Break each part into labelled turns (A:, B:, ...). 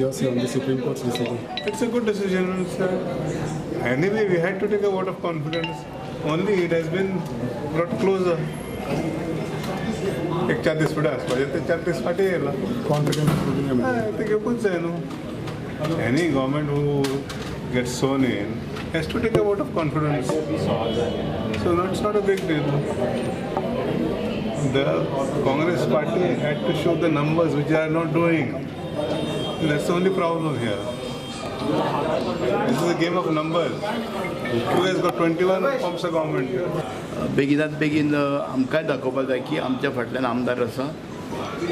A: your say on the Supreme Court's decision?
B: It's a good decision. Anyway, we had to take a vote of confidence. Only it has been brought closer. एक 40 foot आसपास ते 40 फाटी येयला.
A: Confidence voting amendment.
B: ते घेवपूच जाय न्हू. Any government who gets sworn in has to take a vote of confidence. So that's not a big deal. The Congress party had to show the numbers which they are not doing. That's the only problem here. This is a game of numbers. Who has got 21 forms of government?
C: बेगिनात बेगीन आमकांय दाखोवपाक जाय की आमच्या फाटल्यान आमदार आसा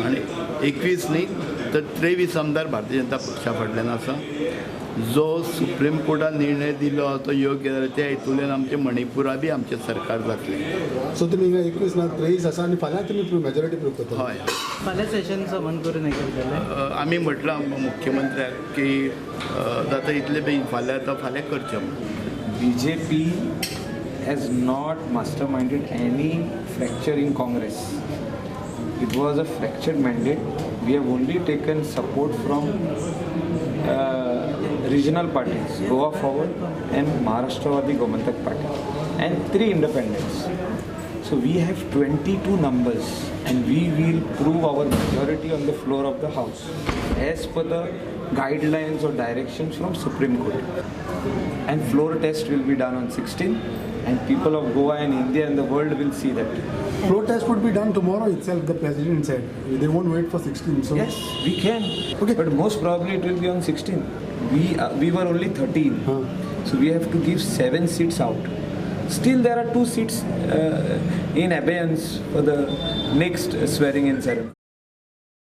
C: आनी 21 न्ही तर 23 आमदार भारतीय जनता पक्षा फाटल्यान आसा. जो सुप्रीम कोर्टान निर्णय दिलो तो योग्य जालो त्या हेतूंतल्यान आमचे मणिपुरा बी आमचें सरकार जातलें.
A: सो तुमी 21 ना 23 आसा आनी फाल्यां तुमी मेजॉरिटी प्रूव करता.
C: हय
D: फाल्यां सेशन बंद करून हे करतले.
C: आमी म्हटलां मुख्यमंत्र्याक की जाता इतले बेगीन फाल्यां तो फाल्यां करचें म्हणून.
E: BJP has not masterminded any fracture in Congress. It was a fractured mandate. We have only taken support from regional parties, Goa Forward and Maharashtrawadi Gomantak Party, and 3 independents. So we have 22 numbers and we will prove our majority on the floor of the House as per the guidelines or directions from Supreme Court. And floor test will be done on 16 and people of Goa and India and the world will see that.
A: Floor test would be done tomorrow itself, the president said. They won't wait for 16. So
E: Yes, we can.
A: Okay.
E: But most probably it will be on 16. We were only 13. So we have to give 7 seats out. Still there are 2 seats in abeyance for the next swearing in ceremony.